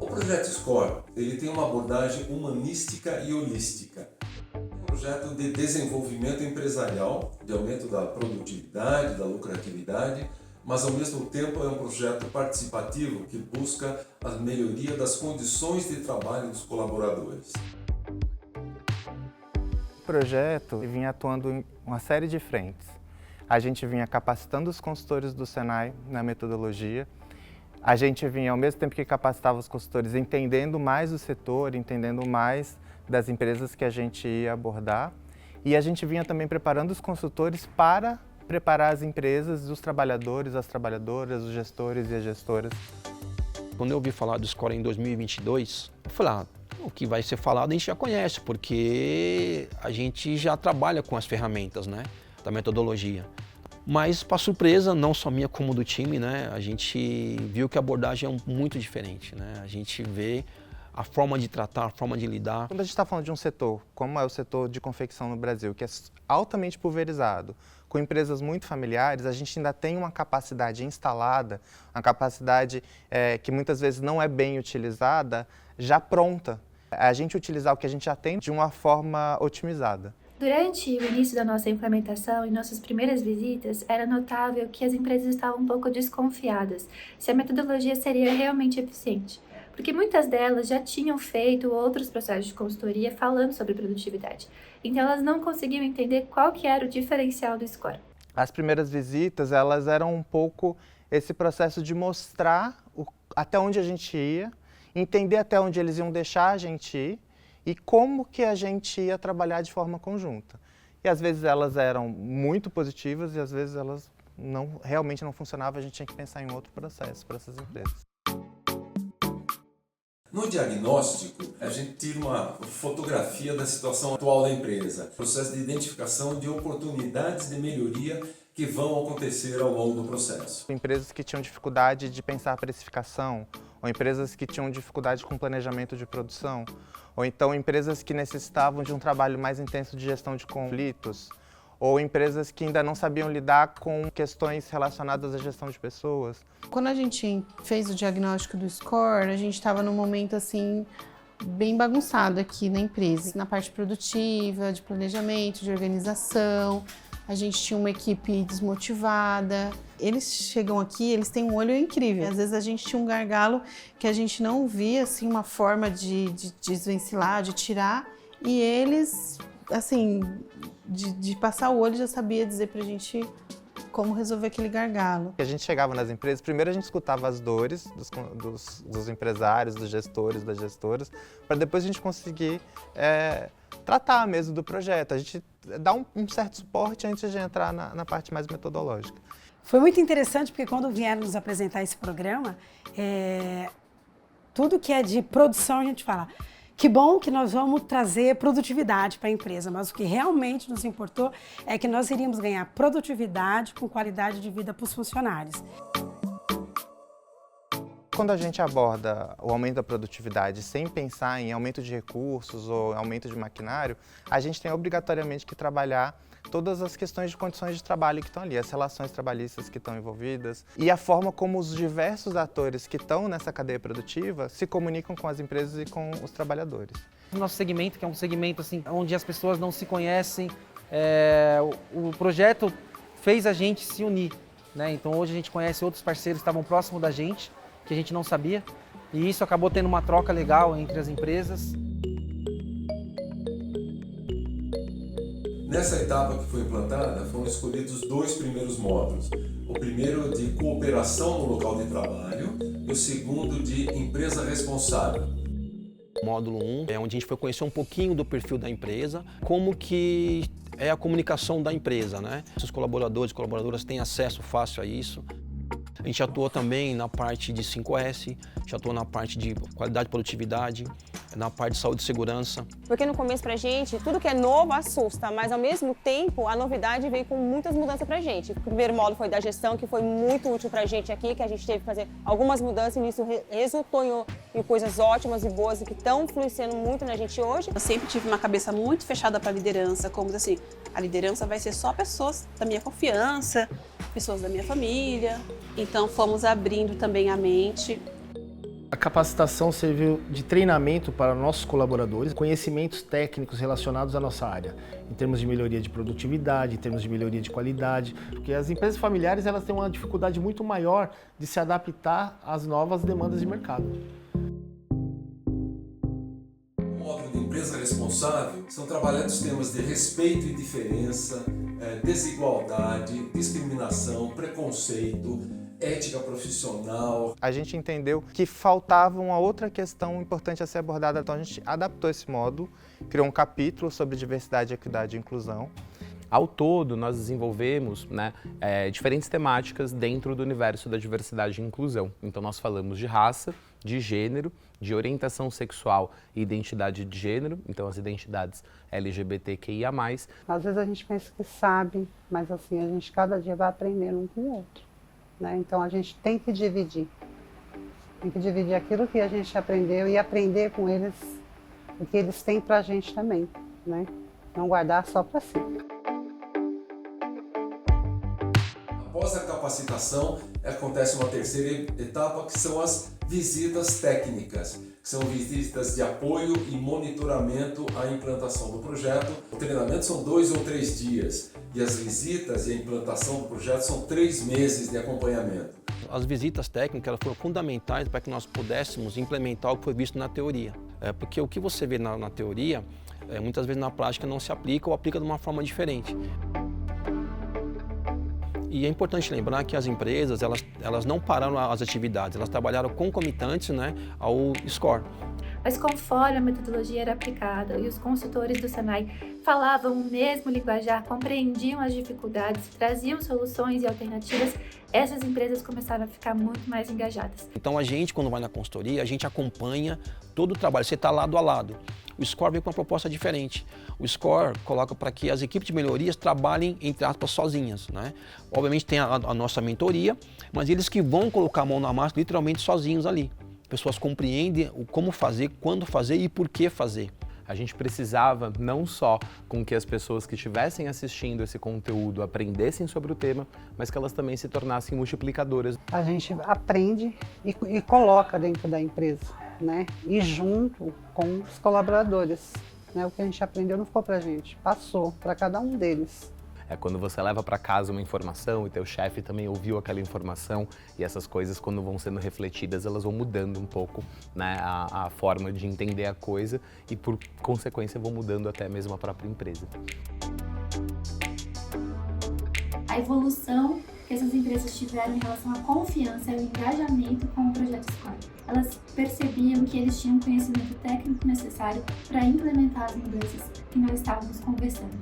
O projeto SCORE, ele tem uma abordagem humanística e holística. É um projeto de desenvolvimento empresarial, de aumento da produtividade, da lucratividade, mas ao mesmo tempo é um projeto participativo que busca a melhoria das condições de trabalho dos colaboradores. O projeto vinha atuando em uma série de frentes. A gente vinha capacitando os consultores do Senai na metodologia. A gente vinha, ao mesmo tempo que capacitava os consultores, entendendo mais o setor, entendendo mais das empresas que a gente ia abordar. E a gente vinha também preparando os consultores para preparar as empresas, os trabalhadores, as trabalhadoras, os gestores e as gestoras. Quando eu ouvi falar do SCORE em 2022, eu falei, o que vai ser falado a gente já conhece, porque a gente já trabalha com as ferramentas, né, da metodologia. Mas, para surpresa, não só minha como do time, né, a gente viu que a abordagem é muito diferente, né? A gente vê a forma de tratar, a forma de lidar. Quando a gente está falando de um setor, como é o setor de confecção no Brasil, que é altamente pulverizado, com empresas muito familiares, a gente ainda tem uma capacidade instalada, uma capacidade que muitas vezes não é bem utilizada, já pronta. A gente utilizar o que a gente já tem de uma forma otimizada. Durante o início da nossa implementação, em nossas primeiras visitas, era notável que as empresas estavam um pouco desconfiadas se a metodologia seria realmente eficiente, porque muitas delas já tinham feito outros processos de consultoria falando sobre produtividade, então elas não conseguiam entender qual que era o diferencial do SCORE. As primeiras visitas, elas eram um pouco esse processo de mostrar até onde a gente ia, entender até onde eles iam deixar a gente ir, e como que a gente ia trabalhar de forma conjunta. E às vezes elas eram muito positivas e às vezes elas realmente não funcionavam, a gente tinha que pensar em outro processo para essas empresas. No diagnóstico, a gente tira uma fotografia da situação atual da empresa, processo de identificação de oportunidades de melhoria que vão acontecer ao longo do processo. Empresas que tinham dificuldade de pensar a precificação, ou empresas que tinham dificuldade com planejamento de produção, ou então empresas que necessitavam de um trabalho mais intenso de gestão de conflitos, ou empresas que ainda não sabiam lidar com questões relacionadas à gestão de pessoas. Quando a gente fez o diagnóstico do SCORE, a gente estava num momento assim bem bagunçado aqui na empresa, na parte produtiva, de planejamento, de organização. A gente tinha uma equipe desmotivada. Eles chegam aqui, eles têm um olho incrível. Às vezes a gente tinha um gargalo que a gente não via assim uma forma de desvencilhar, de tirar, e eles, assim, de passar o olho já sabia dizer pra gente como resolver aquele gargalo. A gente chegava nas empresas, primeiro a gente escutava as dores dos empresários, dos gestores, das gestoras, para depois a gente conseguir tratar mesmo do projeto. A gente dá um certo suporte antes de entrar na parte mais metodológica. Foi muito interessante porque quando vieram nos apresentar esse programa, tudo que é de produção a gente fala, que bom que nós vamos trazer produtividade para a empresa, mas o que realmente nos importou é que nós iríamos ganhar produtividade com qualidade de vida para os funcionários. Quando a gente aborda o aumento da produtividade sem pensar em aumento de recursos ou aumento de maquinário, a gente tem obrigatoriamente que trabalhar todas as questões de condições de trabalho que estão ali, as relações trabalhistas que estão envolvidas e a forma como os diversos atores que estão nessa cadeia produtiva se comunicam com as empresas e com os trabalhadores. O nosso segmento, que é um segmento assim, onde as pessoas não se conhecem, o projeto fez a gente se unir, né? Então hoje a gente conhece outros parceiros que estavam próximos da gente, que a gente não sabia, e isso acabou tendo uma troca legal entre as empresas. Nessa etapa que foi implantada, foram escolhidos 2 primeiros módulos. O primeiro de cooperação no local de trabalho e o segundo de empresa responsável. O módulo 1 é onde a gente foi conhecer um pouquinho do perfil da empresa, como que é a comunicação da empresa, né? Os colaboradores e colaboradoras têm acesso fácil a isso. A gente atua também na parte de 5S, a gente atua na parte de qualidade e produtividade, na parte de saúde e segurança. Porque no começo pra gente, tudo que é novo assusta, mas ao mesmo tempo a novidade veio com muitas mudanças pra gente. O primeiro módulo foi da gestão, que foi muito útil pra gente aqui, que a gente teve que fazer algumas mudanças e isso resultou em coisas ótimas e boas e que estão influenciando muito na gente hoje. Eu sempre tive uma cabeça muito fechada para liderança, como assim, a liderança vai ser só pessoas da minha confiança, pessoas da minha família. Então fomos abrindo também a mente. A capacitação serviu de treinamento para nossos colaboradores, conhecimentos técnicos relacionados à nossa área, em termos de melhoria de produtividade, em termos de melhoria de qualidade, porque as empresas familiares elas têm uma dificuldade muito maior de se adaptar às novas demandas de mercado. No módulo de empresa responsável, são trabalhados temas de respeito e diferença, desigualdade, discriminação, preconceito, ética profissional. A gente entendeu que faltava uma outra questão importante a ser abordada, então a gente adaptou esse módulo, criou um capítulo sobre diversidade, equidade e inclusão. Ao todo, nós desenvolvemos diferentes temáticas dentro do universo da diversidade e inclusão. Então, nós falamos de raça, de gênero, de orientação sexual e identidade de gênero, então as identidades LGBTQIA+. Às vezes a gente pensa que sabe, mas assim, a gente cada dia vai aprendendo um com o outro. Então a gente tem que dividir aquilo que a gente aprendeu e aprender com eles o que eles têm para a gente também, não guardar só para si. Após a capacitação, acontece uma terceira etapa, que são as visitas técnicas, que são visitas de apoio e monitoramento à implantação do projeto. O treinamento são 2 ou 3 dias e as visitas e a implantação do projeto são 3 meses de acompanhamento. As visitas técnicas foram fundamentais para que nós pudéssemos implementar o que foi visto na teoria. Porque o que você vê na teoria, muitas vezes na prática não se aplica ou aplica de uma forma diferente. E é importante lembrar que as empresas, elas não pararam as atividades, elas trabalharam concomitantes ao SCORE. Mas conforme a metodologia era aplicada e os consultores do Senai falavam o mesmo linguajar, compreendiam as dificuldades, traziam soluções e alternativas, essas empresas começaram a ficar muito mais engajadas. Então a gente, quando vai na consultoria, a gente acompanha todo o trabalho, você está lado a lado. O SCORE veio com uma proposta diferente. O SCORE coloca para que as equipes de melhorias trabalhem, entre aspas, sozinhas. Obviamente tem a nossa mentoria, mas eles que vão colocar a mão na massa literalmente sozinhos ali. Pessoas compreendem o como fazer, quando fazer e por que fazer. A gente precisava não só com que as pessoas que estivessem assistindo esse conteúdo aprendessem sobre o tema, mas que elas também se tornassem multiplicadoras. A gente aprende e coloca dentro da empresa, e junto com os colaboradores. O que a gente aprendeu não ficou pra gente, passou para cada um deles. É quando você leva para casa uma informação e teu chefe também ouviu aquela informação e essas coisas, quando vão sendo refletidas, elas vão mudando um pouco a forma de entender a coisa e, por consequência, vão mudando até mesmo a própria empresa. A evolução que essas empresas tiveram em relação à confiança e ao engajamento com o projeto SCORE. Elas percebiam que eles tinham o conhecimento técnico necessário para implementar as mudanças que nós estávamos conversando.